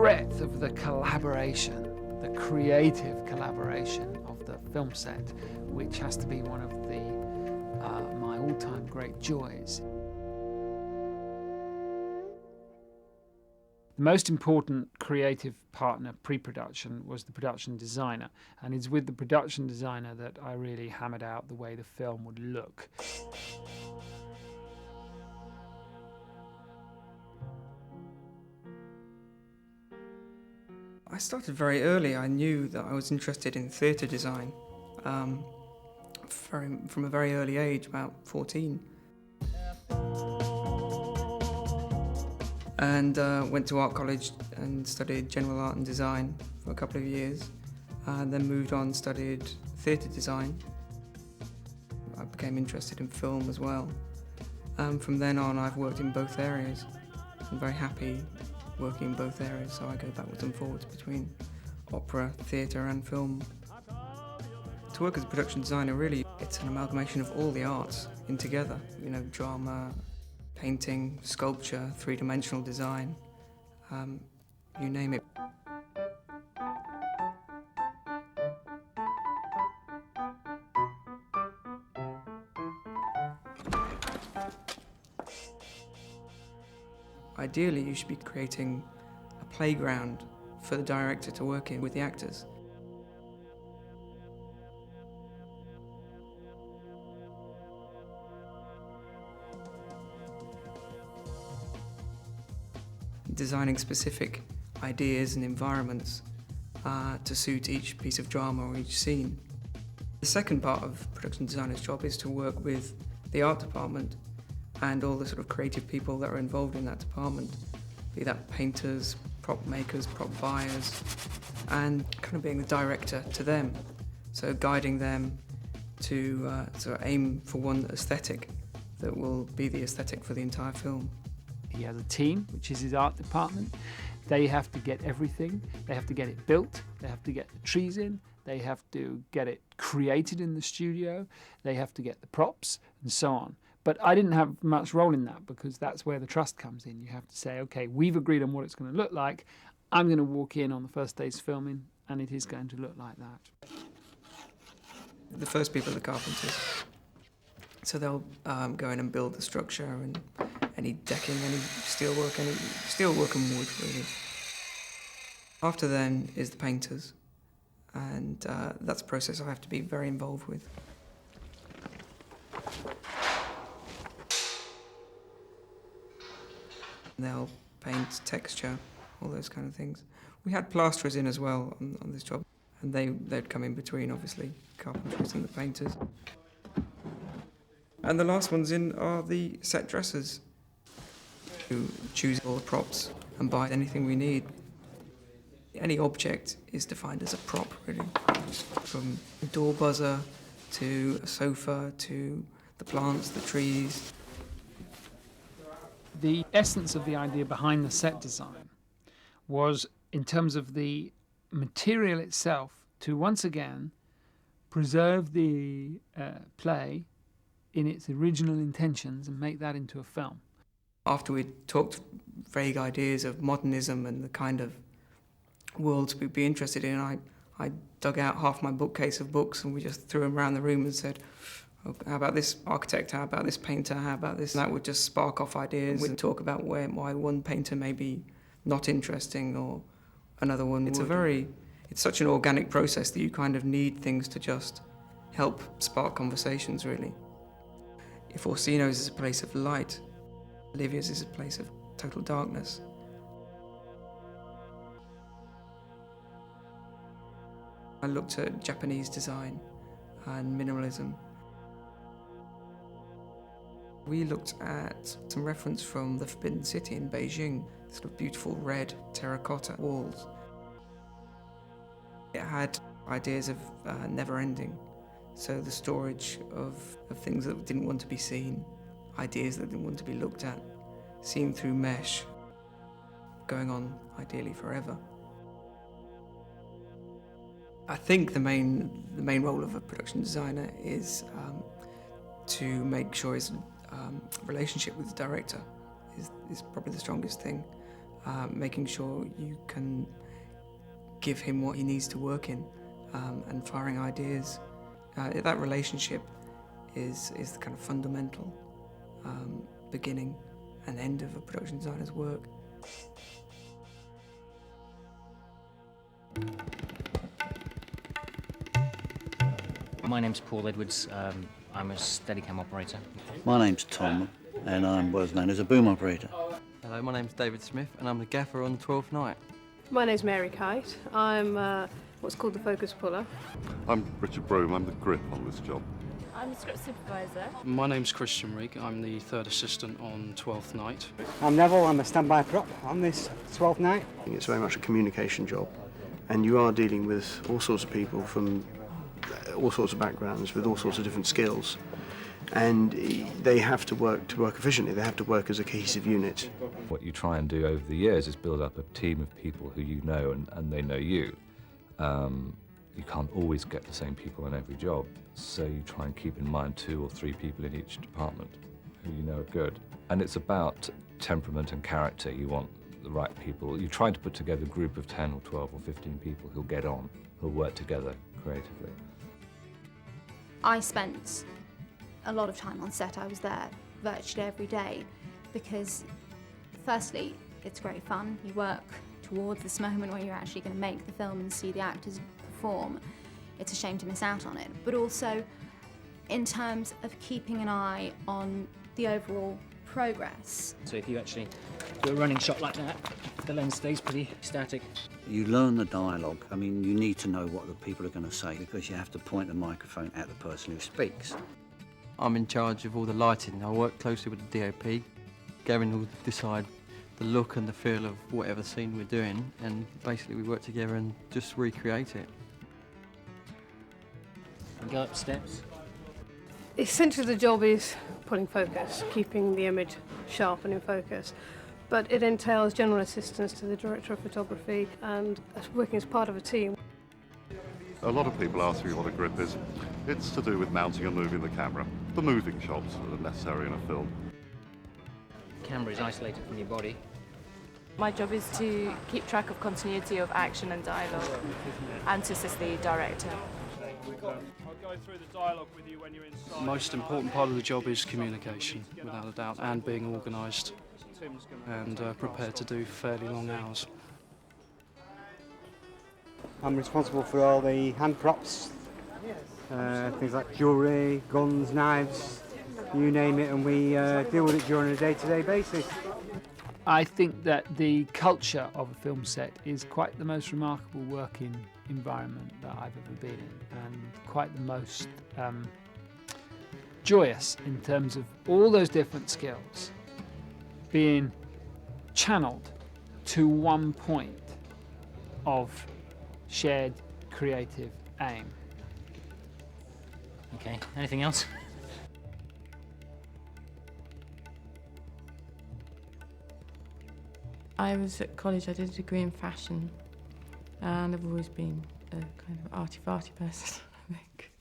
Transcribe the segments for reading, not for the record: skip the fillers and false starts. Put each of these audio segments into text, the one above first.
breadth of the collaboration, the creative collaboration of the film set, which has to be one of my all-time great joys. The most important creative partner pre-production was the production designer, and it's with the production designer that I really hammered out the way the film would look. I started very early. I knew that I was interested in theatre design from a very early age, about 14. And went to art college and studied general art and design for a couple of years, and then moved on and studied theatre design. I became interested in film as well. From then on, I've worked in both areas. I'm very happy working in both areas, so I go backwards and forwards between opera, theatre and film. To work as a production designer, really, it's an amalgamation of all the arts in together, you know, drama, painting, sculpture, three-dimensional design, you name it. Ideally, you should be creating a playground for the director to work in with the actors. Designing specific ideas and environments to suit each piece of drama or each scene. The second part of production designer's job is to work with the art department and all the sort of creative people that are involved in that department, be that painters, prop makers, prop buyers, and kind of being the director to them. So guiding them to aim for one aesthetic that will be the aesthetic for the entire film. He has a team, which is his art department. They have to get everything. They have to get it built. They have to get the trees in. They have to get it created in the studio. They have to get the props and so on. But I didn't have much role in that because that's where the trust comes in. You have to say, okay, we've agreed on what it's going to look like. I'm going to walk in on the first day's filming and it is going to look like that. The first people are the carpenters. So they'll go in and build the structure and any decking, any steelwork and wood, really. After then is the painters, and that's a process I have to be very involved with. They'll paint, texture, all those kind of things. We had plasterers in as well on this job, and they'd come in between, obviously, carpenters and the painters. And the last ones in are the set dressers, who choose all the props and buy anything we need. Any object is defined as a prop, really. From a door buzzer to a sofa to the plants, the trees. The essence of the idea behind the set design was, in terms of the material itself, to once again preserve the play in its original intentions and make that into a film. After we'd talked vague ideas of modernism and the kind of worlds we'd be interested in, I dug out half my bookcase of books and we just threw them around the room and said, oh, how about this architect, how about this painter, how about this? And that would just spark off ideas. We'd talk about why one painter may be not interesting or another one would. It's such an organic process that you kind of need things to just help spark conversations, really. If Orsino's is a place of light, Olivia's is a place of total darkness. I looked at Japanese design and minimalism. We looked at some reference from the Forbidden City in Beijing, sort of beautiful red terracotta walls. It had ideas of never-ending. So the storage of things that didn't want to be seen, ideas that didn't want to be looked at, seen through mesh, going on ideally forever. I think the main role of a production designer is to make sure his relationship with the director is probably the strongest thing. making sure you can give him what he needs to work in, and firing ideas. That relationship is the kind of fundamental beginning and end of a production designer's work. My name's Paul Edwards. I'm a Steadicam operator. My name's Tom, and I'm what is known as a boom operator. Hello, my name's David Smith, and I'm the gaffer on Twelfth Night. My name's Mary Kite. I'm what's called the focus puller. I'm Richard Broome. I'm the grip on this job. I'm the script supervisor. My name's Christian Rigg. I'm the third assistant on Twelfth Night. I'm Neville. I'm a standby prop on this 12th night. It's very much a communication job, and you are dealing with all sorts of people from all sorts of backgrounds with all sorts of different skills, and they have to work efficiently. They have to work as a cohesive unit. What you try and do over the years is build up a team of people who you know and they know you. You can't always get the same people on every job, so you try and keep in mind 2 or 3 people in each department who you know are good. And it's about temperament and character. You want the right people. You're trying to put together a group of 10 or 12 or 15 people who'll get on, who'll work together creatively. I spent a lot of time on set. I was there virtually every day because, firstly, it's great fun. You work towards this moment where you're actually going to make the film and see the actors perform. It's a shame to miss out on it. But also, in terms of keeping an eye on the overall progress. So if you actually do a running shot like that, the lens stays pretty static. You learn the dialogue. I mean, you need to know what the people are going to say because you have to point the microphone at the person who speaks. I'm in charge of all the lighting. I work closely with the DOP. Gavin will decide the look and the feel of whatever scene we're doing, and basically we work together and just recreate it. And go up steps. Essentially the job is pulling focus, keeping the image sharp and in focus. But it entails general assistance to the director of photography and working as part of a team. A lot of people ask me what a grip is. It's to do with mounting and moving the camera. The moving shots that are necessary in a film. The camera is isolated from your body. My job is to keep track of continuity of action and dialogue and to assist the director. I'll go through the dialogue with you when you're inside. The most important part of the job is communication, without a doubt, and being organised and prepared to do fairly long hours. I'm responsible for all the hand props, things like jewellery, guns, knives, you name it, and we deal with it during a day-to-day basis. I think that the culture of a film set is quite the most remarkable working environment that I've ever been in, and quite the most joyous in terms of all those different skills being channeled to one point of shared creative aim. Okay, anything else? I was at college, I did a degree in fashion, and I've always been a kind of arty-farty person, I think.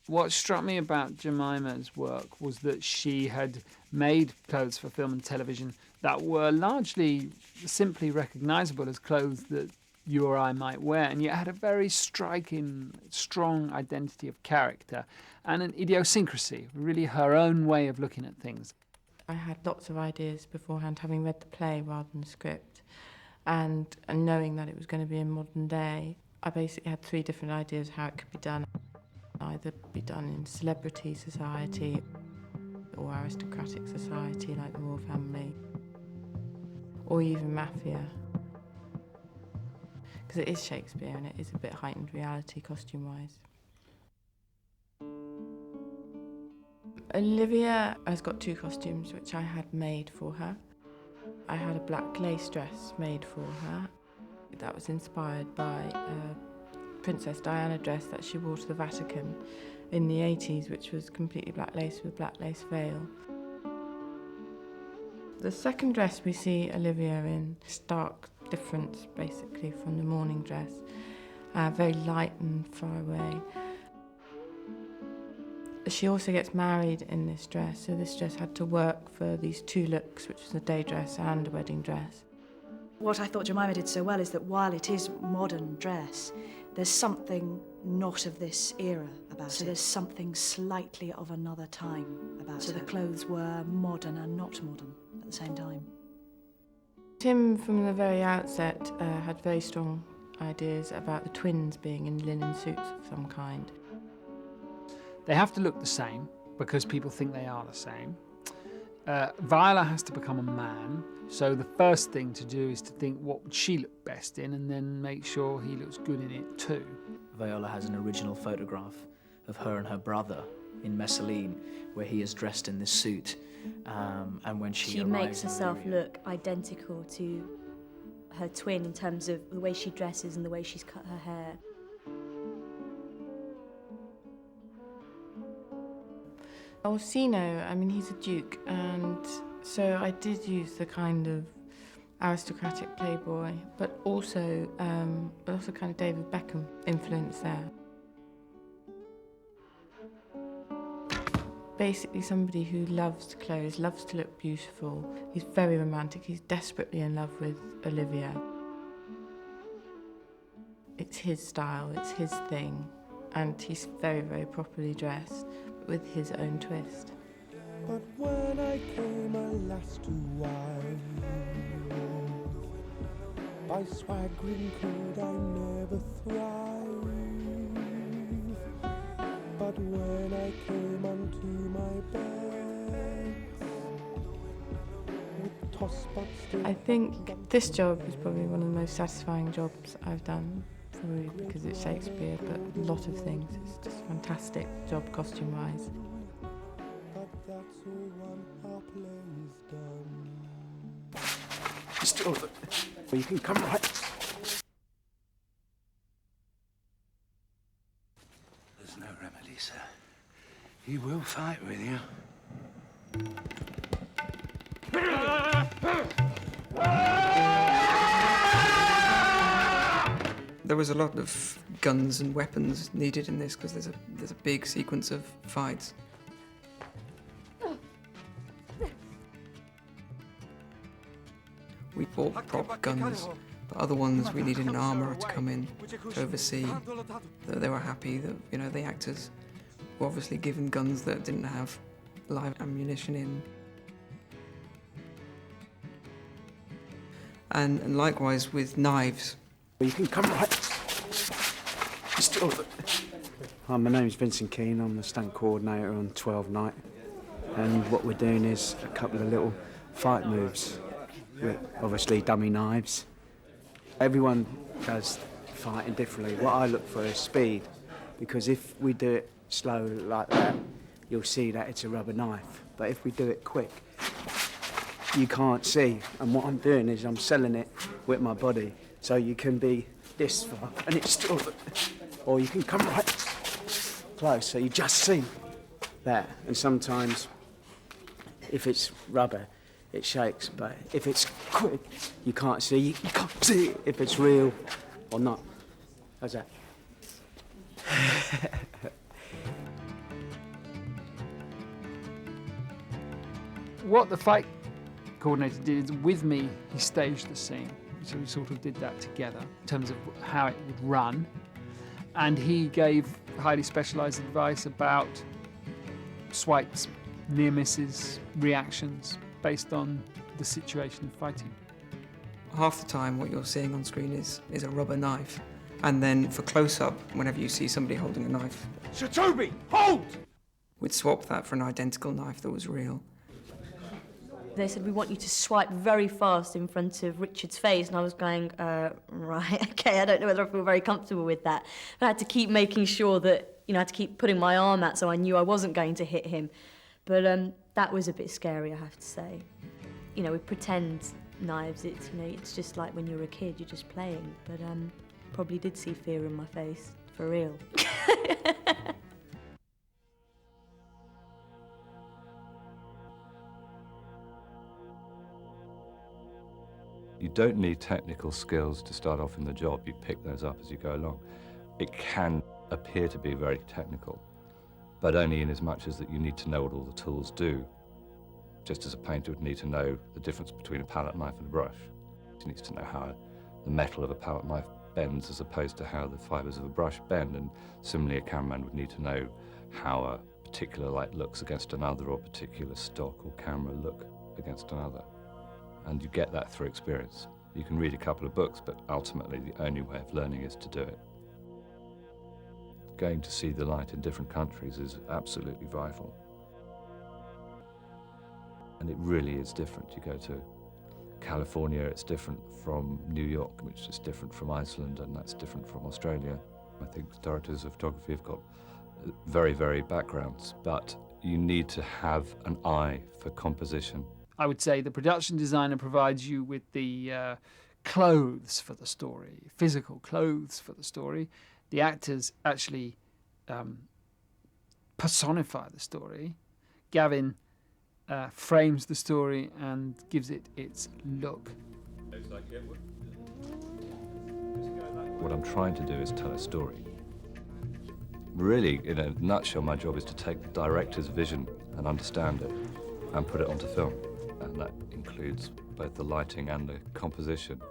What struck me about Jemima's work was that she had made clothes for film and television that were largely simply recognisable as clothes that you or I might wear, and yet had a very striking, strong identity of character and an idiosyncrasy, really her own way of looking at things. I had lots of ideas beforehand, having read the play rather than the script, and knowing that it was going to be in modern day. I basically had 3 different ideas how it could be done. Either be done in celebrity society or aristocratic society like the royal family, or even mafia. Because it is Shakespeare and it is a bit heightened reality costume-wise. Olivia has got 2 costumes which I had made for her. I had a black lace dress made for her. That was inspired by a Princess Diana dress that she wore to the Vatican in the 80s, which was completely black lace with black lace veil. The second dress we see Olivia in, stark difference basically from the morning dress, very light and far away. She also gets married in this dress, so this dress had to work for these two looks, which was a day dress and a wedding dress. What I thought Jemima did so well is that while it is modern dress, there's something not of this era about it. So there's something slightly of another time about it. So the clothes were modern and not modern at the same time. Tim, from the very outset, had very strong ideas about the twins being in linen suits of some kind. They have to look the same because people think they are the same. Viola has to become a man, so the first thing to do is to think what would she look best in and then make sure he looks good in it too. Viola has an original photograph of her and her brother in Messaline where he is dressed in this suit, and when she makes herself look identical to her twin in terms of the way she dresses and the way she's cut her hair. Orsino, I mean, he's a duke, and so I did use the kind of aristocratic playboy, but also kind of David Beckham influence there. Basically somebody who loves clothes, loves to look beautiful. He's very romantic, he's desperately in love with Olivia. It's his style, it's his thing, and he's very, very properly dressed, but with his own twist. But when I came alas to wife, by swaggering could I never thrive. But when I came unto my bed, with tosspots still I think this job is probably one of the most satisfying jobs I've done, probably because it's Shakespeare, but a lot of things. It's just a fantastic job costume-wise. that's all one our play is done. Still, you can come right. There's no remedy, sir. He will fight with you. There was a lot of guns and weapons needed in this because there's a big sequence of fights. We bought prop guns, but other ones we needed an armourer to come in to oversee that they were happy that, you know, the actors were obviously given guns that didn't have live ammunition in. And likewise with knives. You can come right. Still. Hi, my name's Vincent Keane. I'm the stunt coordinator on 12th Night, and what we're doing is a couple of little fight moves with obviously dummy knives. Everyone does fighting differently. What I look for is speed, because if we do it slow like that, you'll see that it's a rubber knife. But if we do it quick, you can't see. And what I'm doing is I'm selling it with my body, so you can be this far and it's still, or you can come right close, so you just see that. And sometimes, if it's rubber, it shakes, but if it's quick, you can't see. You can't see if it's real or not. How's that? What the fight coordinator did is, with me, he staged the scene. So we sort of did that together in terms of how it would run. And he gave highly specialised advice about swipes, near misses, reactions, based on the situation of fighting. Half the time what you're seeing on screen is a rubber knife. And then for close-up, whenever you see somebody holding a knife, Shatobi, hold! we'd swap that for an identical knife that was real. They said, we want you to swipe very fast in front of Richard's face, and I was going, right, okay, I don't know whether I feel very comfortable with that. But I had to keep making sure that, you know, I had to keep putting my arm out so I knew I wasn't going to hit him. But that was a bit scary, I have to say. You know, with pretend knives, it's, you know, it's just like when you're a kid, you're just playing. But probably did see fear in my face, for real. You don't need technical skills to start off in the job. You pick those up as you go along. It can appear to be very technical, but only in as much as that you need to know what all the tools do, just as a painter would need to know the difference between a palette knife and a brush. He needs to know how the metal of a palette knife bends as opposed to how the fibres of a brush bend, and similarly a cameraman would need to know how a particular light looks against another, or a particular stock or camera look against another. And you get that through experience. You can read a couple of books, but ultimately the only way of learning is to do it. Going to see the light in different countries is absolutely vital. And it really is different. You go to California, it's different from New York, which is different from Iceland, and that's different from Australia. I think directors of photography have got very varied backgrounds, but you need to have an eye for composition. I would say the production designer provides you with the clothes for the story, physical clothes for the story. The actors actually personify the story. Gavin frames the story and gives it its look. What I'm trying to do is tell a story. Really, in a nutshell, my job is to take the director's vision and understand it and put it onto film. And that includes both the lighting and the composition,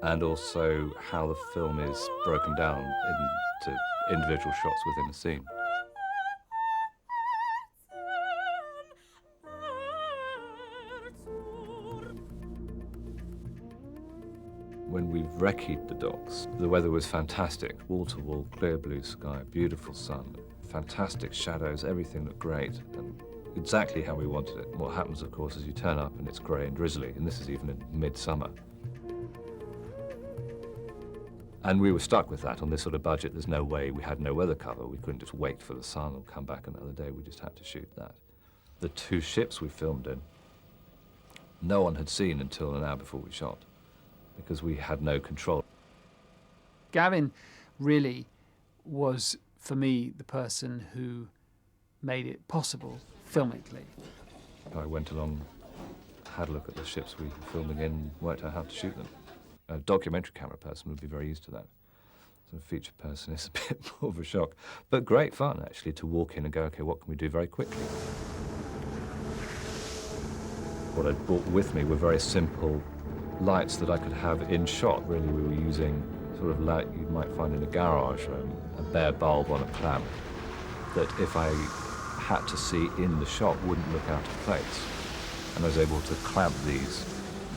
and also how the film is broken down into individual shots within a scene. When we recce'd the docks, the weather was fantastic. Wall-to-wall, clear blue sky, beautiful sun, fantastic shadows, everything looked great, and exactly how we wanted it. What happens, of course, is you turn up and it's grey and drizzly, and this is even in midsummer. And we were stuck with that on this sort of budget. There's no way, we had no weather cover. We couldn't just wait for the sun and come back another day. We just had to shoot that. The 2 ships we filmed in, no one had seen until an hour before we shot, because we had no control. Gavin really was, for me, the person who made it possible filmically. I went along, had a look at the ships we were filming in, worked out how to shoot them. A documentary camera person would be very used to that. So a feature person is a bit more of a shock. But great fun, actually, to walk in and go, OK, what can we do very quickly? What I brought with me were very simple lights that I could have in shot. Really, we were using sort of light you might find in a garage, a bare bulb on a clamp, that if I had to see in the shot wouldn't look out of place. And I was able to clamp these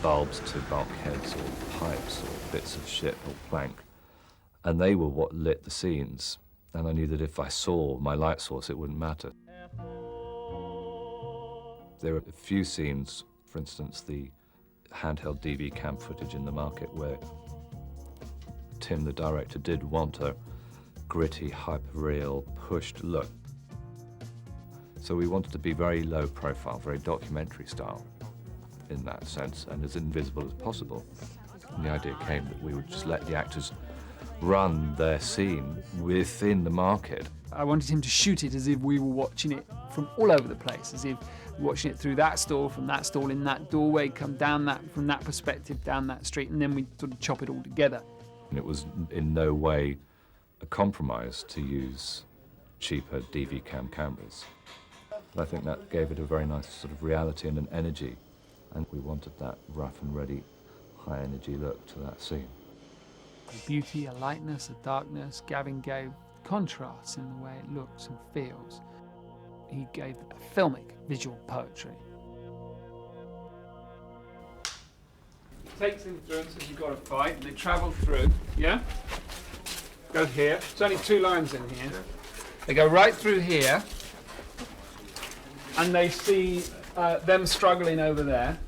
bulbs to bulkheads or pipes or bits of ship or plank, and they were what lit the scenes. And I knew that if I saw my light source, it wouldn't matter. There were a few scenes, for instance, the handheld DV cam footage in the market, where Tim, the director, did want a gritty, hyper-real, pushed look. So we wanted to be very low profile, very documentary style in that sense, and as invisible as possible. And the idea came that we would just let the actors run their scene within the market. I wanted him to shoot it as if we were watching it from all over the place, as if watching it through that stall, from that stall, in that doorway, come down that, from that perspective, down that street, and then we sort of chop it all together. And it was in no way a compromise to use cheaper DV cam cameras. But I think that gave it a very nice sort of reality and an energy, and we wanted that rough and ready, high energy look to that scene. A beauty, a lightness, a darkness. Gavin gave contrasts in the way it looks and feels. He gave a filmic visual poetry. Takes them through and says you've got to fight, and they travel through, yeah? Go here. There's only 2 lines in here. They go right through here, and they see them struggling over there.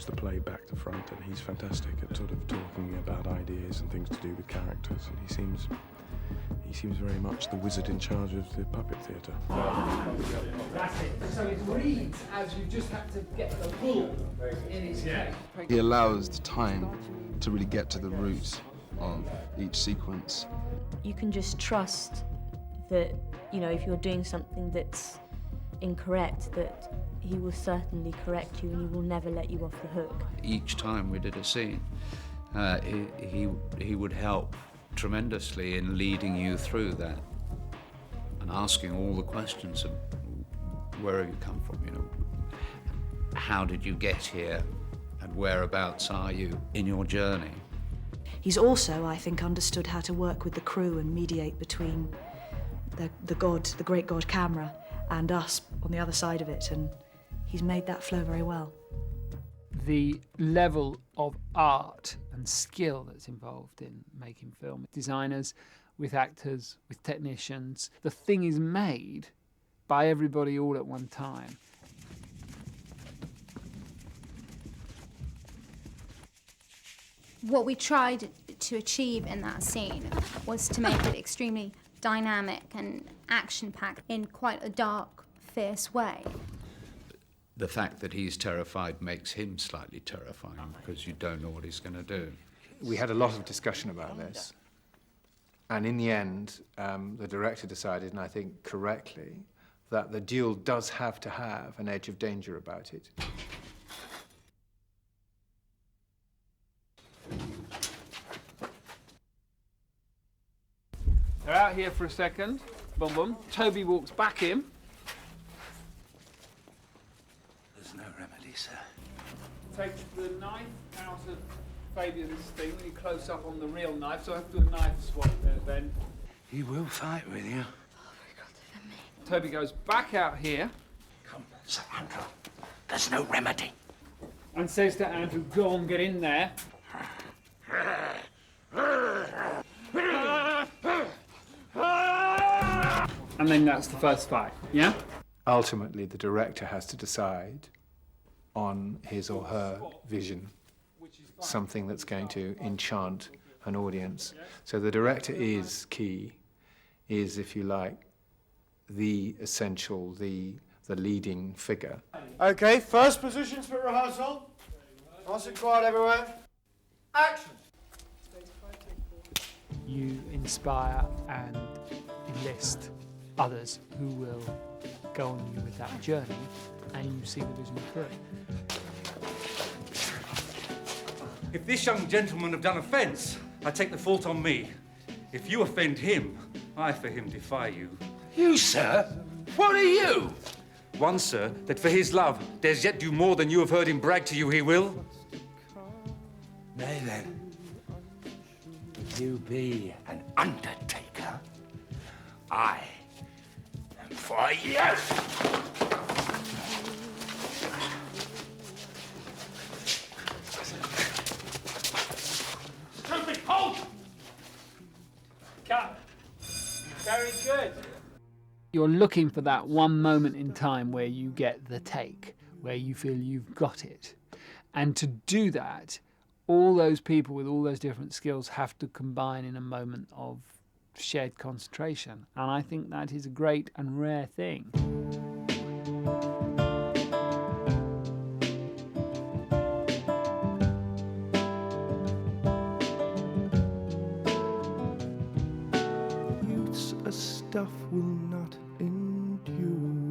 The play back to front, and he's fantastic at sort of talking about ideas and things to do with characters, and he seems very much the wizard in charge of the puppet theatre. That's it. So it reads as you just have to get the pull in his head. He allows the time to really get to the root of each sequence. You can just trust that, you know, if you're doing something that's incorrect, that he will certainly correct you and he will never let you off the hook. Each time we did a scene, he would help tremendously in leading you through that and asking all the questions of where have you come from, you know, how did you get here, and whereabouts are you in your journey? He's also, I think, understood how to work with the crew and mediate between the great god camera, and us on the other side of it, and he's made that flow very well. The level of art and skill that's involved in making film, designers, with actors, with technicians, the thing is made by everybody all at one time. What we tried to achieve in that scene was to make it extremely dynamic and action-packed in quite a dark, fierce way. The fact that he's terrified makes him slightly terrifying because you don't know what he's going to do. We had a lot of discussion about this, and in the end, the director decided, and I think correctly, that the duel does have to have an edge of danger about it. They're out here for a second. Boom, boom. Toby walks back in. There's no remedy, sir. Take the knife out of Fabian's thing when you close up on the real knife, so I have to do a knife swap there, Ben. He will fight with you. Toby goes back out here. Come, Sir Andrew. There's no remedy. And says to Andrew, go on, get in there. And then that's the first fight, yeah? Ultimately, the director has to decide on his or her vision, something that's going to enchant an audience. So the director is key, is, if you like, the essential, the leading figure. Okay, first positions for rehearsal. Nice and quiet everywhere. Action! You inspire and enlist others who will go on you with that journey, and you see the vision through. If this young gentleman have done offence, I take the fault on me. If you offend him, I for him defy you. You, sir? What are you? One, sir, that for his love dares yet do more than you have heard him brag to you he will. Nay then, if you be an undertaker, I am for you. Stupid, hold! Cut. Very good. You're looking for that one moment in time where you get the take, where you feel you've got it. And to do that, all those people with all those different skills have to combine in a moment of shared concentration. And I think that is a great and rare thing. Youth's a stuff will not endure.